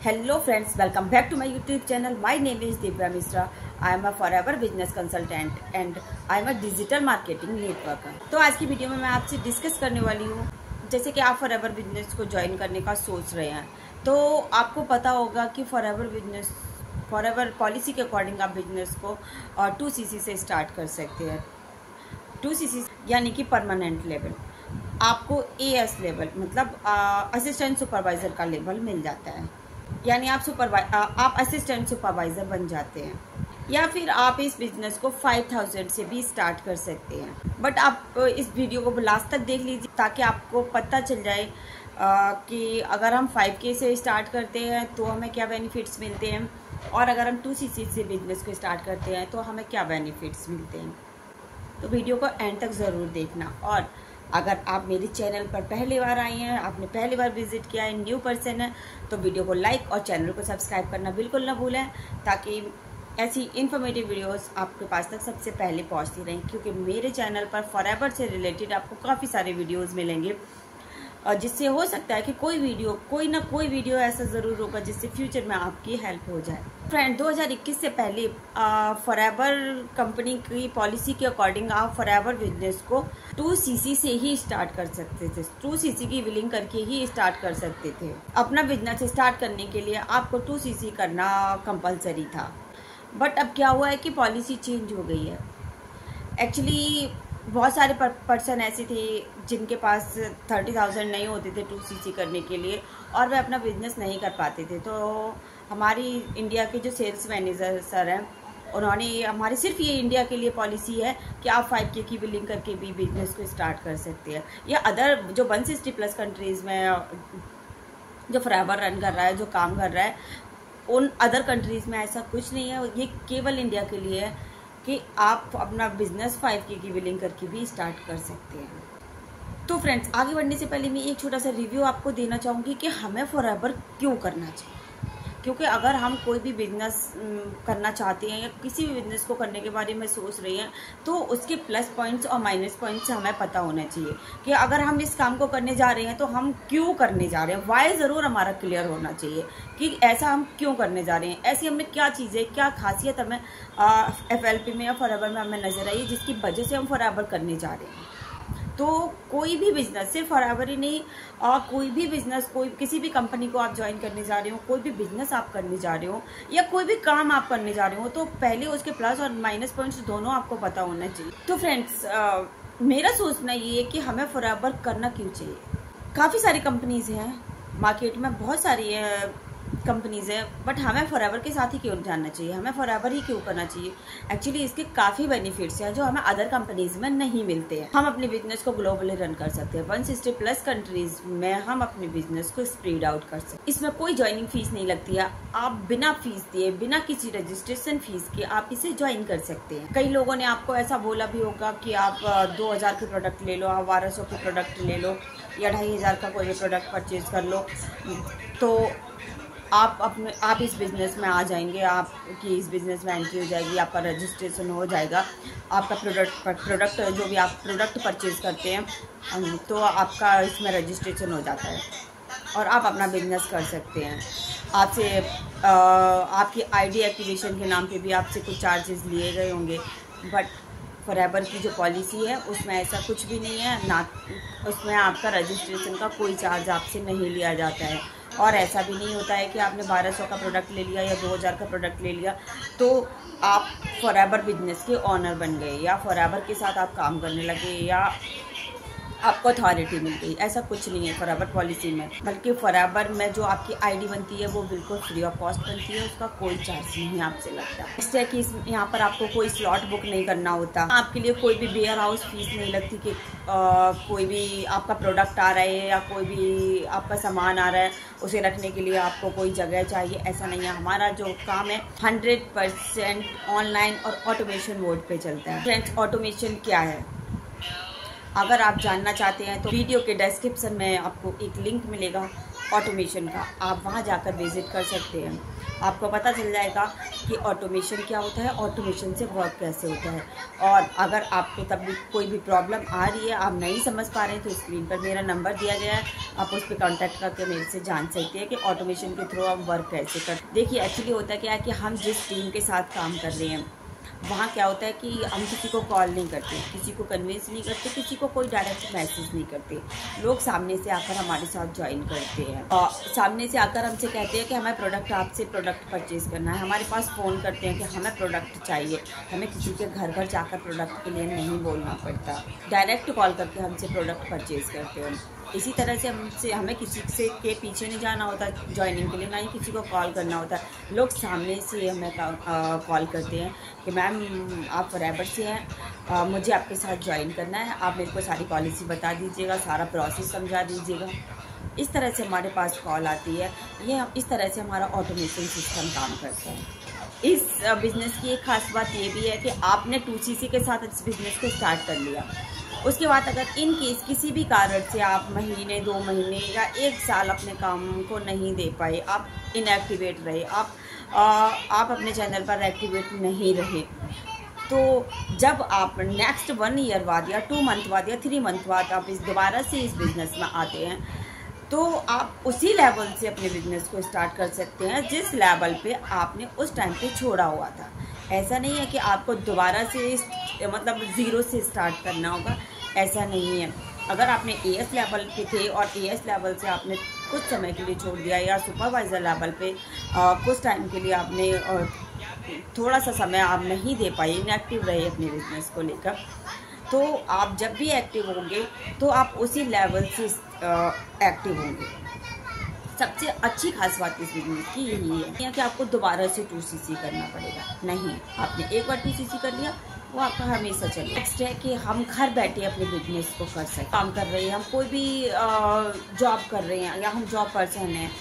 Hello friends, welcome back to my YouTube channel. My name is Divya Misra. I am a forever business consultant and I am a digital marketing networker. तो आज की video में मैं आपसे discuss करने वाली हूँ, जैसे कि आप फॉरएवर बिजनेस को ज्वाइन करने का सोच रहे हैं तो आपको पता होगा कि फॉरएवर पॉलिसी के अकॉर्डिंग आप बिजनेस को 2cc से स्टार्ट कर सकते हैं। 2cc यानी कि परमानेंट लेवल, आपको AS लेवल मतलब असिस्टेंट सुपरवाइज़र का लेवल मिल जाता है, यानी आप असिस्टेंट सुपरवाइज़र बन जाते हैं। या फिर आप इस बिज़नेस को 5000 से भी स्टार्ट कर सकते हैं। बट आप इस वीडियो को लास्ट तक देख लीजिए ताकि आपको पता चल जाए कि अगर हम 5K से स्टार्ट करते हैं तो हमें क्या बेनिफिट्स मिलते हैं और अगर हम 2cc से बिज़नेस को स्टार्ट करते हैं तो हमें क्या बेनिफिट्स मिलते हैं। तो वीडियो को एंड तक ज़रूर देखना। और अगर आप मेरे चैनल पर पहली बार आई हैं, आपने पहली बार विजिट किया है, न्यू पर्सन है, तो वीडियो को लाइक और चैनल को सब्सक्राइब करना बिल्कुल ना भूलें ताकि ऐसी इन्फॉर्मेटिव वीडियोस आपके पास तक सबसे पहले पहुंचती रहें। क्योंकि मेरे चैनल पर फॉरएवर से रिलेटेड आपको काफ़ी सारे वीडियोस मिलेंगे और जिससे हो सकता है कि कोई ना कोई वीडियो ऐसा ज़रूर होगा जिससे फ्यूचर में आपकी हेल्प हो जाए। फ्रेंड, 2021 से पहले फॉरएवर कंपनी की पॉलिसी के अकॉर्डिंग आप फॉरएवर बिजनेस को 2cc से ही स्टार्ट कर सकते थे, 2cc की बिलिंग करके ही स्टार्ट कर सकते थे। अपना बिजनेस स्टार्ट करने के लिए आपको 2cc करना कंपलसरी था। बट अब क्या हुआ है कि पॉलिसी चेंज हो गई है। एक्चुअली बहुत सारे पर्सन ऐसे थे जिनके पास 30,000 नहीं होते थे 2cc करने के लिए और वे अपना बिजनेस नहीं कर पाते थे। तो हमारी इंडिया के जो सेल्स मैनेजर सर हैं उन्होंने हमारी सिर्फ ये इंडिया के लिए पॉलिसी है कि आप 5K की बिलिंग करके भी बिजनेस को स्टार्ट कर सकते हैं। या अदर जो 160+ कंट्रीज़ में जो फॉरएवर रन कर रहा है, जो काम कर रहा है, उन अदर कंट्रीज़ में ऐसा कुछ नहीं है। ये केवल इंडिया के लिए है कि आप अपना बिजनेस 5K की बिलिंग करके भी स्टार्ट कर सकते हैं। तो फ्रेंड्स, आगे बढ़ने से पहले मैं एक छोटा सा रिव्यू आपको देना चाहूँगी कि हमें फॉरएवर क्यों करना चाहिए। क्योंकि अगर हम कोई भी बिजनेस करना चाहते हैं या किसी भी बिजनेस को करने के बारे में सोच रहे हैं तो उसके प्लस पॉइंट्स और माइनस पॉइंट्स हमें पता होना चाहिए कि अगर हम इस काम को करने जा रहे हैं तो हम क्यों करने जा रहे हैं। वाई ज़रूर हमारा क्लियर होना चाहिए कि ऐसा हम क्यों करने जा रहे हैं, ऐसी हमें क्या चीज़ें, क्या खासियत हमें FLP में या फॉरएवर में हमें नजर आई जिसकी वजह से हम फॉरएवर करने जा रहे हैं। तो कोई भी बिजनेस, सिर्फ फॉरएवर ही नहीं, कोई भी बिजनेस, किसी भी कंपनी को आप ज्वाइन करने जा रहे हो, कोई भी बिजनेस आप करने जा रहे हो या कोई भी काम आप करने जा रहे हो तो पहले उसके प्लस और माइनस पॉइंट्स दोनों आपको पता होना चाहिए। तो फ्रेंड्स, मेरा सोचना ये है कि हमें फॉरएवर करना क्यों चाहिए। काफ़ी सारी कंपनीज हैं मार्केट में, बहुत सारी कंपनीज है, बट हमें फॉरएवर के साथ ही क्यों जानना चाहिए, हमें फॉरएवर ही क्यों करना चाहिए। एक्चुअली इसके काफ़ी बेनिफिट्स हैं जो हमें अदर कंपनीज में नहीं मिलते हैं। हम अपने बिजनेस को ग्लोबली रन कर सकते हैं, 160+ कंट्रीज में हम अपने बिजनेस को स्प्रेड आउट कर सकते हैं। इसमें कोई ज्वाइनिंग फीस नहीं लगती है, आप बिना फीस दिए, बिना किसी रजिस्ट्रेशन फीस के आप इसे ज्वाइन कर सकते हैं। कई लोगों ने आपको ऐसा बोला भी होगा कि आप 2000 के प्रोडक्ट ले लो, आप 1200 के प्रोडक्ट ले लो या 2500 का कोई भी प्रोडक्ट परचेज कर लो तो आप इस बिज़नेस में आ जाएंगे, आपकी इस बिज़नेस में एंट्री हो जाएगी, आपका रजिस्ट्रेशन हो जाएगा, आपका प्रोडक्ट जो भी आप प्रोडक्ट परचेज करते हैं तो आपका इसमें रजिस्ट्रेशन हो जाता है और आप अपना बिज़नेस कर सकते हैं। आपसे आपकी ID एक्टिवेशन के नाम पे भी आपसे कुछ चार्जेस लिए गए होंगे, बट फॉरएवर की जो पॉलिसी है उसमें ऐसा कुछ भी नहीं है, ना उसमें आपका रजिस्ट्रेशन का कोई चार्ज आपसे नहीं लिया जाता है। और ऐसा भी नहीं होता है कि आपने 1200 का प्रोडक्ट ले लिया या 2000 का प्रोडक्ट ले लिया तो आप फॉरएवर बिजनेस के ऑनर बन गए या फॉरएवर के साथ आप काम करने लगे या आपको अथॉरिटी मिल गई। ऐसा कुछ नहीं है फॉरएवर पॉलिसी में, बल्कि फॉरएवर में जो आपकी ID बनती है वो बिल्कुल फ्री ऑफ कॉस्ट बनती है, उसका कोई चार्ज नहीं आपसे लगता। इसलिए कि यहाँ पर आपको कोई स्लॉट बुक नहीं करना होता, आपके लिए कोई भी वेयर हाउस फीस नहीं लगती कि कोई भी आपका प्रोडक्ट आ रहा है या कोई भी आपका सामान आ रहा है उसे रखने के लिए आपको कोई जगह चाहिए, ऐसा नहीं है। हमारा जो काम है 100% ऑनलाइन और ऑटोमेशन मोड पे चलता है। फ्रेंड्स, ऑटोमेशन क्या है अगर आप जानना चाहते हैं तो वीडियो के डिस्क्रिप्शन में आपको एक लिंक मिलेगा ऑटोमेशन का, आप वहां जाकर विजिट कर सकते हैं। आपको पता चल जाएगा कि ऑटोमेशन क्या होता है, ऑटोमेशन से वर्क कैसे होता है। और अगर आपको तब भी कोई भी प्रॉब्लम आ रही है, आप नहीं समझ पा रहे हैं, तो स्क्रीन पर मेरा नंबर दिया गया है, आप उस पर कॉन्टैक्ट करके मेरे से जान सकते हैं कि ऑटोमेशन के थ्रू हम वर्क कैसे करते। देखिए एक्चुअली होता क्या है कि हम जिस टीम के साथ काम कर रहे हैं वहाँ क्या होता है कि हम किसी को कॉल नहीं करते, किसी को कन्विंस नहीं करते, किसी को कोई डायरेक्ट मैसेज नहीं करते। लोग सामने से आकर हमारे साथ ज्वाइन करते हैं और सामने से आकर हमसे कहते हैं कि हमें प्रोडक्ट, आपसे प्रोडक्ट परचेज़ करना है। हमारे पास फ़ोन करते हैं कि हमें प्रोडक्ट चाहिए। हमें किसी के घर घर जाकर प्रोडक्ट के लिए नहीं बोलना पड़ता, डायरेक्ट कॉल करके हमसे प्रोडक्ट परचेज़ करते हैं। इसी तरह से हमें किसी से के पीछे नहीं जाना होता ज्वाइनिंग के लिए, ना ही किसी को कॉल करना होता है। लोग सामने से हमें कॉल करते हैं कि मैम आप फॉरएवर से हैं, मुझे आपके साथ ज्वाइन करना है, आप मेरे को सारी पॉलिसी बता दीजिएगा, सारा प्रोसेस समझा दीजिएगा। इस तरह से हमारे पास कॉल आती है। इस तरह से हमारा ऑटोमेशन सिस्टम काम करता है। इस बिज़नेस की एक ख़ास बात ये भी है कि आपने 2CC के साथ इस बिज़नेस को स्टार्ट कर लिया, उसके बाद अगर इन केस किसी भी कारण से आप महीने, 2 महीने या 1 साल अपने काम को नहीं दे पाए, आप इनएक्टिवेट रहे, आप अपने चैनल पर एक्टिवेट नहीं रहे, तो जब आप नेक्स्ट 1 ईयर बाद या 2 मंथ बाद या 3 मंथ बाद आप दोबारा से इस बिज़नेस में आते हैं, तो आप उसी लेवल से अपने बिज़नेस को स्टार्ट कर सकते हैं जिस लेवल पे आपने उस टाइम पे छोड़ा हुआ था। ऐसा नहीं है कि आपको दोबारा से मतलब ज़ीरो से स्टार्ट करना होगा, ऐसा नहीं है। अगर आपने AS लेवल पे थे और AS लेवल से आपने कुछ समय के लिए छोड़ दिया, या सुपरवाइज़र लेवल पे कुछ टाइम के लिए आपने थोड़ा सा समय आप नहीं दे पाए, इनएक्टिव रहे अपने बिज़नेस को लेकर, तो आप जब भी एक्टिव होंगे तो आप उसी लेवल से एक्टिव होंगे। सबसे अच्छी खास बात इस बिजनेस की यही है कि आपको दोबारा से 2CC करना पड़ेगा नहीं। आपने एक बार 2CC कर लिया, वो आपका हमेशा चले। नेक्स्ट है कि हम घर बैठे अपने बिजनेस को कर सकते। काम कर रहे हैं, हम कोई भी जॉब कर रहे हैं या हम जॉब पर्सन हैं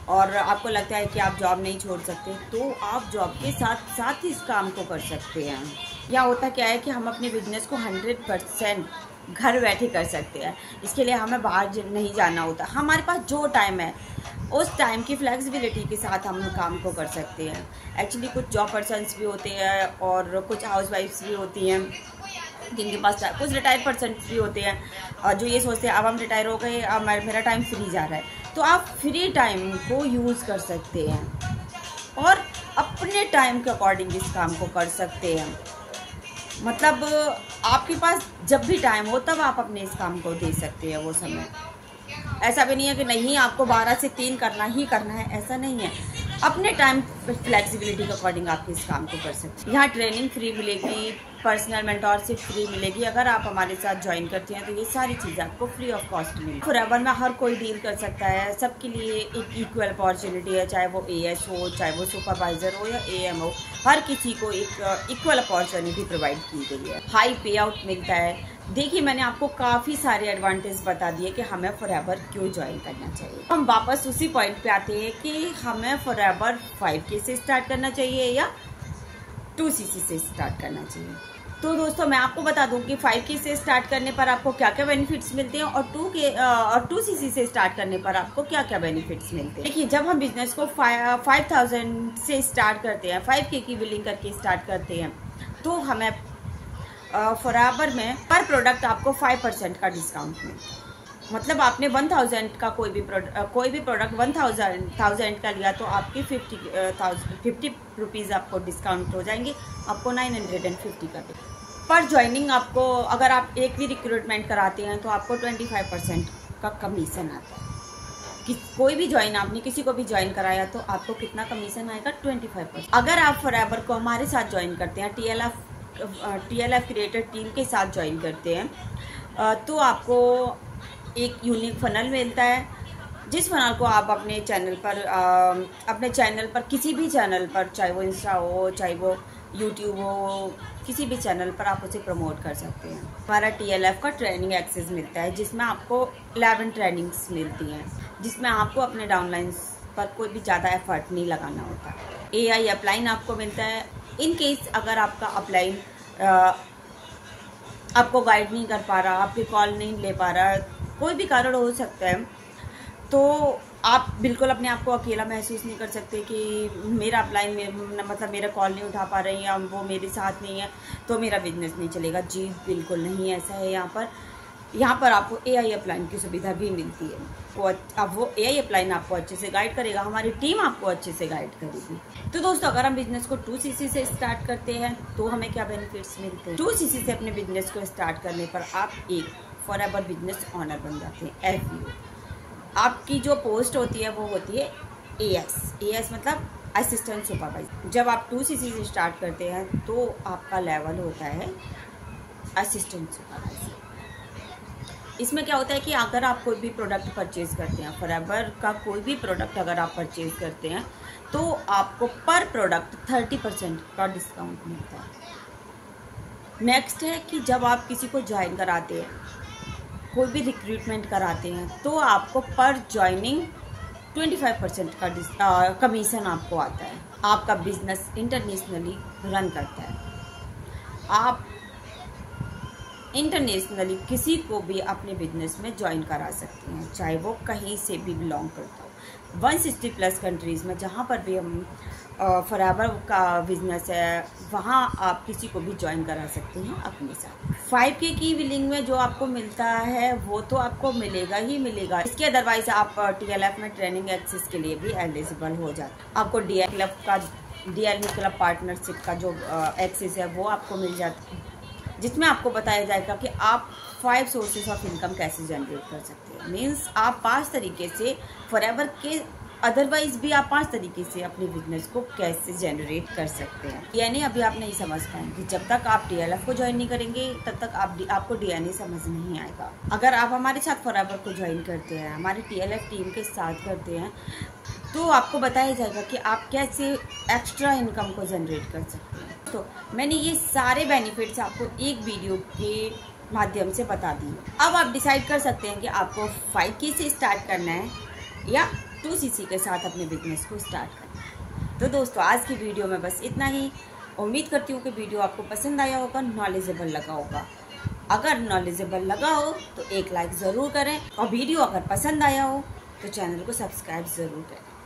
और आपको लगता है कि आप जॉब नहीं छोड़ सकते, तो आप जॉब के साथ साथ इस काम को कर सकते हैं। या होता क्या है कि हम अपने बिजनेस को 100% घर बैठे कर सकते हैं। इसके लिए हमें बाहर नहीं जाना होता। हमारे पास जो टाइम है उस टाइम की फ्लेक्सिबिलिटी के साथ हम काम को कर सकते हैं। एक्चुअली कुछ जॉब पर्सन्स भी होते हैं और कुछ हाउसवाइफ्स भी होती हैं जिनके पास कुछ रिटायर्ड पर्सन भी होते हैं और जो ये सोचते हैं अब हम रिटायर हो गए, अब मेरा टाइम फ्री जा रहा है, तो आप फ्री टाइम को यूज़ कर सकते हैं और अपने टाइम के अकॉर्डिंग इस काम को कर सकते हैं। मतलब आपके पास जब भी टाइम हो तब आप अपने इस काम को दे सकते हैं वो समय। ऐसा भी नहीं है कि नहीं आपको 12 से 3 करना ही करना है, ऐसा नहीं है। अपने टाइम फ्लेक्सिबिलिटी के अकॉर्डिंग आप इस काम को कर सकते हैं। यहाँ ट्रेनिंग फ्री मिलेगी, पर्सनल मेंटोरशिप फ्री मिलेगी। अगर आप हमारे साथ ज्वाइन करते हैं तो ये सारी चीज़ें आपको फ्री ऑफ कॉस्ट मिलेगी। फॉरएवर में हर कोई डील कर सकता है, सबके लिए एक इक्वल अपॉर्चुनिटी है, चाहे वो AS हो, चाहे वो सुपरवाइज़र हो या AM हो, हर किसी को एक इक्वल अपॉर्चुनिटी प्रोवाइड की गई है। हाई पे आउट मिलता है। देखिए मैंने आपको काफ़ी सारे एडवांटेज बता दिए कि हमें फॉरएवर क्यों ज्वाइन करना चाहिए। हम वापस उसी पॉइंट पे आते हैं कि हमें फॉरएवर 5K से स्टार्ट करना चाहिए या 2CC से स्टार्ट करना चाहिए। तो दोस्तों मैं आपको बता दूं कि 5K से स्टार्ट करने पर आपको क्या क्या बेनिफिट्स मिलते हैं और 2CC से स्टार्ट करने पर आपको क्या क्या बेनिफिट्स मिलते हैं। देखिए जब हम बिजनेस को 5000 से स्टार्ट करते हैं, 5K की बिलिंग करके स्टार्ट करते हैं, तो हमें फॉरएवर में पर प्रोडक्ट आपको 5% का डिस्काउंट मिलता है। मतलब आपने 1000 का कोई भी प्रोडक्ट 1000 का लिया तो आपकी 50 रुपीज़ आपको डिस्काउंट हो जाएंगे, आपको 950 का पर ज्वाइनिंग। आपको अगर आप एक भी रिक्रूटमेंट कराते हैं तो आपको 25% का कमीशन आता है। कि कोई भी आपने किसी को भी ज्वाइन कराया तो आपको कितना कमीशन आएगा, 25%। अगर आप फॉरएवर को हमारे साथ ज्वाइन करते हैं, TLF क्रिएटर टीम के साथ ज्वाइन करते हैं, तो आपको एक यूनिक फनल मिलता है, जिस फनल को आप अपने चैनल पर किसी भी चैनल पर, चाहे वो इंस्टा हो, चाहे वो यूट्यूब हो, किसी भी चैनल पर आप उसे प्रमोट कर सकते हैं। हमारा TLF का ट्रेनिंग एक्सेस मिलता है जिसमें आपको 11 ट्रेनिंग्स मिलती हैं, जिसमें आपको अपने डाउनलाइंस पर कोई भी ज़्यादा एफर्ट नहीं लगाना होता। AI अपलाइन आपको मिलता है। इन केस अगर आपका अपलाइन आपको गाइड नहीं कर पा रहा, आपकी कॉल नहीं ले पा रहा, कोई भी कारण हो सकता है, तो आप बिल्कुल अपने आप को अकेला महसूस नहीं कर सकते कि मेरा अपलाइन मतलब मेरा कॉल नहीं उठा पा रही, या वो मेरे साथ नहीं है तो मेरा बिजनेस नहीं चलेगा। जी बिल्कुल नहीं, ऐसा है। यहाँ पर आपको AI अपलाइन की सुविधा भी मिलती है। अब वो AI अपलाइन आपको अच्छे से गाइड करेगा, हमारी टीम आपको अच्छे से गाइड करेगी। तो दोस्तों, अगर हम बिजनेस को 2CC से स्टार्ट करते हैं तो हमें क्या बेनिफिट्स मिलते हैं? 2CC से अपने बिजनेस को स्टार्ट करने पर आप एक फॉरएवर बिजनेस ऑनर बन जाते हैं, FBO। आपकी जो पोस्ट होती है वो होती है AS मतलब असिस्टेंट सुपरवाइजर। जब आप 2CC से स्टार्ट करते हैं तो आपका लेवल होता है असिस्टेंट सुपरवाइजर। इसमें क्या होता है कि अगर आप कोई भी प्रोडक्ट परचेज करते हैं, फॉरएवर का कोई भी प्रोडक्ट अगर आप परचेज करते हैं तो आपको पर प्रोडक्ट 30% का डिस्काउंट मिलता है। नेक्स्ट है कि जब आप किसी को ज्वाइन कराते हैं, कोई भी रिक्रूटमेंट कराते हैं, तो आपको पर ज्वाइनिंग 25% का कमीशन आपको आता है। आपका बिजनेस इंटरनेशनली रन करता है। आप इंटरनेशनली किसी को भी अपने बिजनेस में ज्वाइन करा सकते हैं, चाहे वो कहीं से भी बिलोंग करता हो। 160+ कंट्रीज़ में जहाँ पर भी हम फॉरएवर का बिजनेस है, वहाँ आप किसी को भी ज्वाइन करा सकते हैं अपने साथ। 5K की बिलिंग में जो आपको मिलता है वो तो आपको मिलेगा ही मिलेगा। इसके अदरवाइज आप TLF में ट्रेनिंग एक्सेस के लिए भी एलिजिबल हो जाते। आपको DLE क्लब पार्टनरशिप का जो एक्सेस है वो आपको मिल जाता है, जिसमें आपको बताया जाएगा कि आप 5 सोर्सेज ऑफ इनकम कैसे जनरेट कर सकते हैं। मीन्स आप 5 तरीके से फॉरएवर के अदरवाइज भी आप 5 तरीके से अपने बिजनेस को कैसे जनरेट कर सकते हैं। DNA अभी आप नहीं समझ पाएंगे। जब तक आप TLF को ज्वाइन नहीं करेंगे तब तक आपको DNA समझ नहीं आएगा। अगर आप हमारे साथ फॉरएवर को ज्वाइन करते हैं, हमारी TLF टीम के साथ करते हैं, तो आपको बताया जाएगा कि आप कैसे एक्स्ट्रा इनकम को जनरेट कर सकते हैं। तो मैंने ये सारे बेनिफिट्स आपको एक वीडियो के माध्यम से बता दिए। अब आप डिसाइड कर सकते हैं कि आपको 5K से स्टार्ट करना है या 2CC के साथ अपने बिजनेस को स्टार्ट करना है। तो दोस्तों, आज की वीडियो में बस इतना ही। उम्मीद करती हूँ कि वीडियो आपको पसंद आया होगा, नॉलेजेबल लगा होगा। अगर नॉलेजेबल लगा हो तो एक लाइक ज़रूर करें, और वीडियो अगर पसंद आया हो तो चैनल को सब्सक्राइब ज़रूर करें।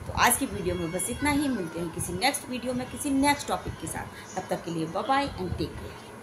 तो आज की वीडियो में बस इतना ही। मिलते हैं किसी नेक्स्ट वीडियो में किसी नेक्स्ट टॉपिक के साथ। तब तक के लिए bye bye and take care.